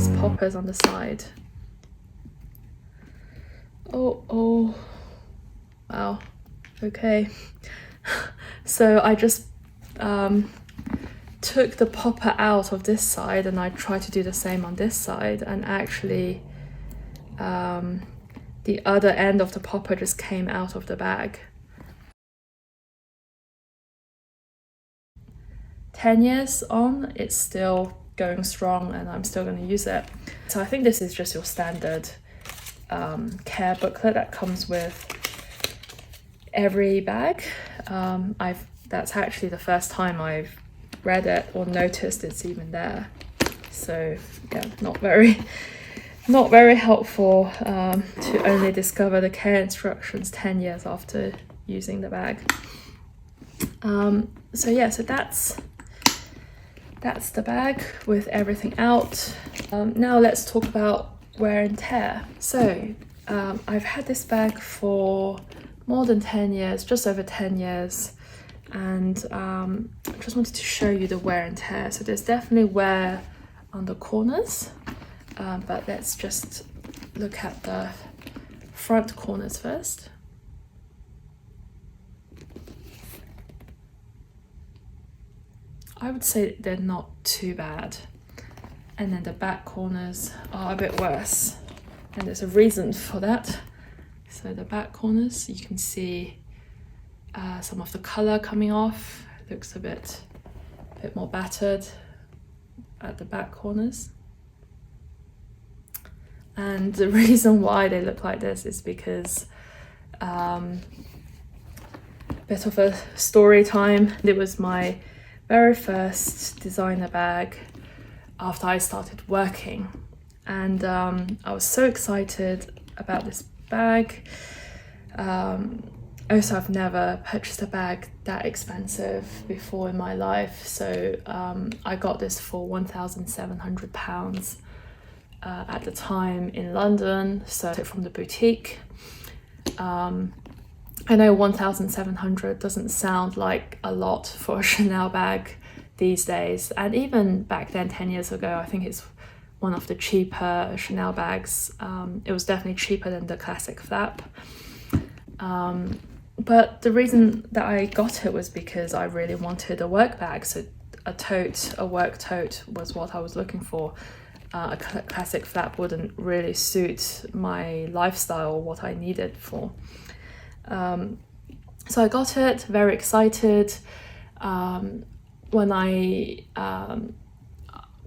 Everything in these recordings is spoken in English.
these poppers on the side. Oh, wow, okay. So I just took the popper out of this side, and I tried to do the same on this side, and actually the other end of the popper just came out of the bag. 10 years on, it's still going strong and I'm still going to use it. So I think this is just your standard care booklet that comes with every bag. That's actually the first time I've read it or noticed it's even there. So yeah, not very helpful to only discover the care instructions 10 years after using the bag. So yeah, so that's the bag with everything out. Now let's talk about wear and tear. So I've had this bag for more than 10 years, just over 10 years. And I just wanted to show you the wear and tear. So there's definitely wear on the corners, but let's just look at the front corners first. I would say they're not too bad. And then the back corners are a bit worse. And there's a reason for that. So the back corners, you can see some of the color coming off. It looks a bit more battered at the back corners. And the reason why they look like this is because bit of a story time. It was my very first designer bag after I started working, and I was so excited about this bag. Also, I've never purchased a bag that expensive before in my life, so I got this for £1,700 at the time in London, so I took it from the boutique. I know 1,700 doesn't sound like a lot for a Chanel bag these days, and even back then 10 years ago, I think it's one of the cheaper Chanel bags. It was definitely cheaper than the classic flap. But the reason that I got it was because I really wanted a work bag, so a work tote was what I was looking for. A classic flap wouldn't really suit my lifestyle or what I needed for. So I got it, very excited. When I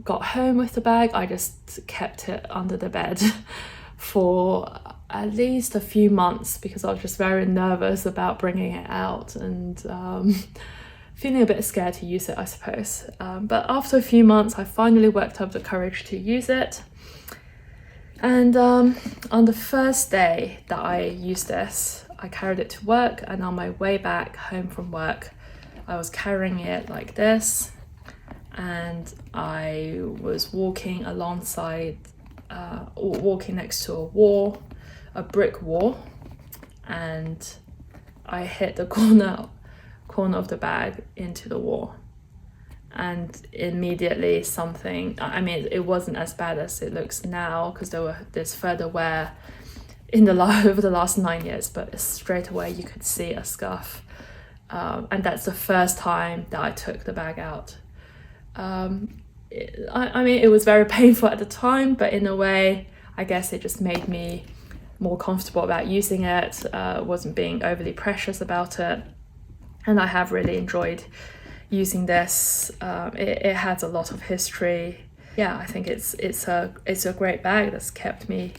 got home with the bag, I just kept it under the bed for at least a few months because I was just very nervous about bringing it out and feeling a bit scared to use it, I suppose. But after a few months, I finally worked up the courage to use it. And on the first day that I used this, I carried it to work, and on my way back home from work, I was carrying it like this, and I was walking next to a wall, a brick wall, and I hit the corner of the bag into the wall. And immediately it wasn't as bad as it looks now because there's further wear over the last 9 years, but straight away you could see a scuff. And that's the first time that I took the bag out. It was very painful at the time, but in a way, I guess it just made me more comfortable about using it, wasn't being overly precious about it. And I have really enjoyed using this. It has a lot of history. Yeah, I think it's a great bag that's kept me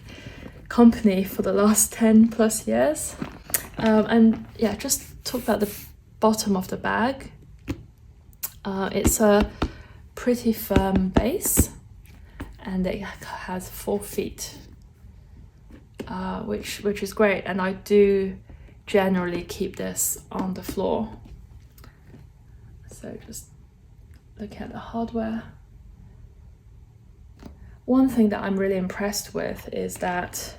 company for the last 10 plus years. And yeah, just talk about the bottom of the bag. It's a pretty firm base, and it has 4 feet, which is great. And I do generally keep this on the floor. So just look at the hardware. One thing that I'm really impressed with is that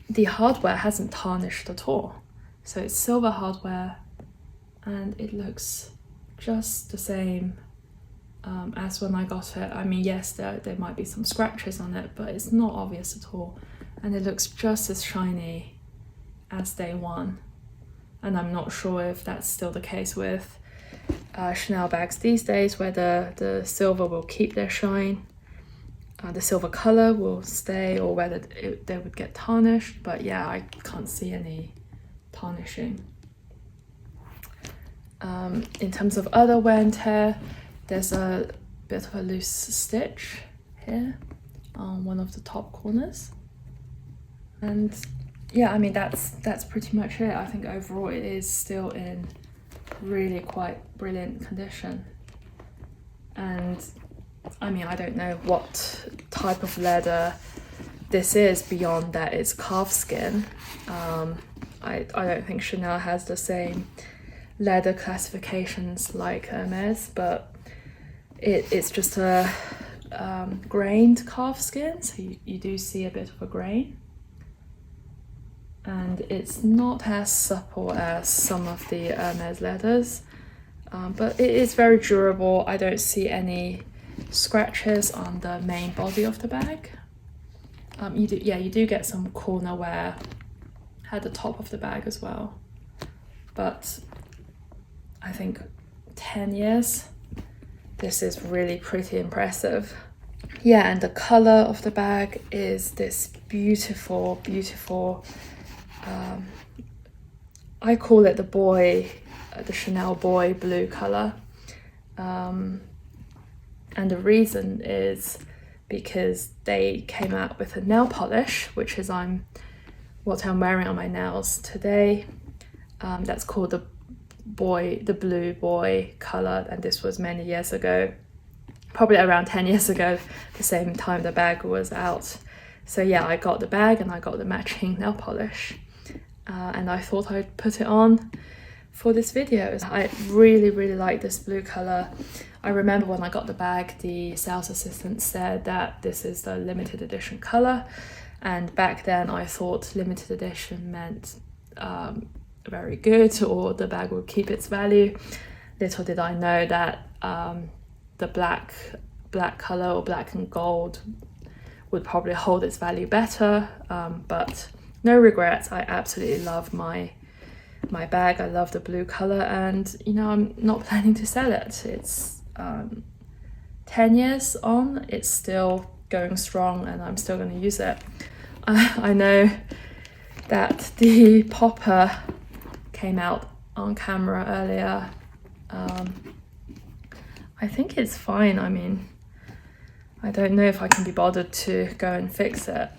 the hardware hasn't tarnished at all. So it's silver hardware and it looks just the same as when I got it. I mean, yes, there might be some scratches on it, but it's not obvious at all. And it looks just as shiny as day one. And I'm not sure if that's still the case with Chanel bags these days, whether the silver will keep their shine, the silver color will stay, or whether they would get tarnished. But yeah, I can't see any tarnishing. In terms of other wear and tear, there's a bit of a loose stitch here on one of the top corners. And yeah, I mean, that's pretty much it. I think overall it is still in really quite brilliant condition. And I mean, I don't know what type of leather this is beyond that it's calf skin. I don't think Chanel has the same leather classifications like Hermes, but it's just a grained calf skin, so you do see a bit of a grain. And it's not as supple as some of the Hermes leathers, but it is very durable. I don't see any scratches on the main body of the bag. You do get some corner wear at the top of the bag as well, but I think 10 years, this is really pretty impressive. Yeah, and the color of the bag is this beautiful, beautiful, I call it the Chanel boy blue color. And the reason is because they came out with a nail polish, which is what I'm wearing on my nails today. That's called the blue boy color, and this was many years ago, probably around 10 years ago, the same time the bag was out. So yeah, I got the bag and I got the matching nail polish, and I thought I'd put it on for this video. I really, really like this blue color. I remember when I got the bag, the sales assistant said that this is the limited edition color, and back then I thought limited edition meant very good, or the bag will keep its value. Little did I know that the black color, or black and gold, would probably hold its value better, but no regrets. I absolutely love my bag. I love the blue color, and you know, I'm not planning to sell it. It's 10 years on, it's still going strong, and I'm still going to use it. I know that the popper came out on camera earlier. I think it's fine. I mean, I don't know if I can be bothered to go and fix it,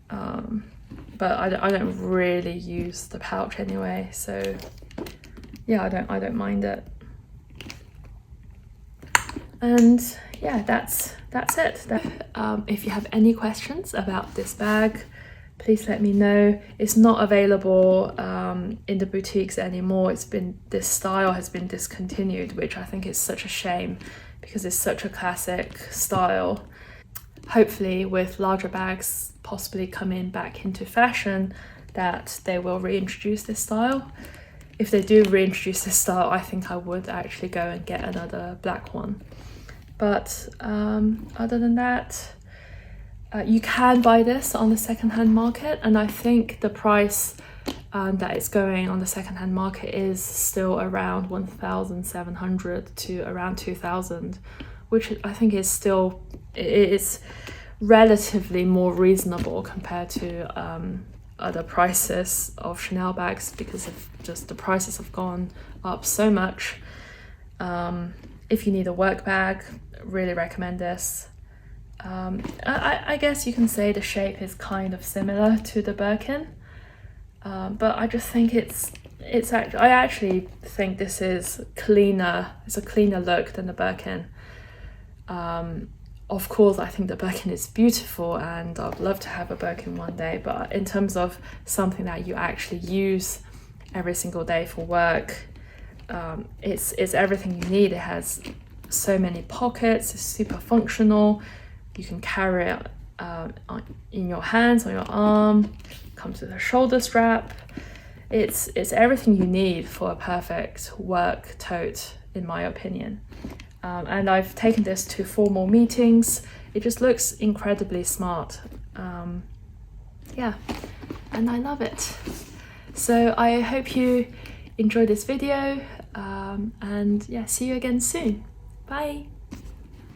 but I don't really use the pouch anyway, so yeah, I don't mind it. And yeah, that's it. If you have any questions about this bag, please let me know. It's not available in the boutiques anymore. This style has been discontinued, which I think is such a shame because it's such a classic style. Hopefully with larger bags possibly coming back into fashion, that they will reintroduce this style. If they do reintroduce this style, I think I would actually go and get another black one. But other than that, you can buy this on the secondhand market, and I think the price that it's going on the secondhand market is still around 1,700 to around 2,000, which I think is still, it's relatively more reasonable compared to other prices of Chanel bags, because of just the prices have gone up so much. If you need a work bag, really recommend this. I guess you can say the shape is kind of similar to the Birkin, but I just think I actually think this is cleaner. It's a cleaner look than the Birkin. Of course, I think the Birkin is beautiful, and I'd love to have a Birkin one day, but in terms of something that you actually use every single day for work, it's everything you need. It has so many pockets, it's super functional. You can carry it in your hands, on your arm, comes with a shoulder strap. It's everything you need for a perfect work tote, in my opinion. and I've taken this to formal meetings. It just looks incredibly smart. Yeah, and I love it. So I hope you enjoyed this video, and yeah, see you again soon. Bye.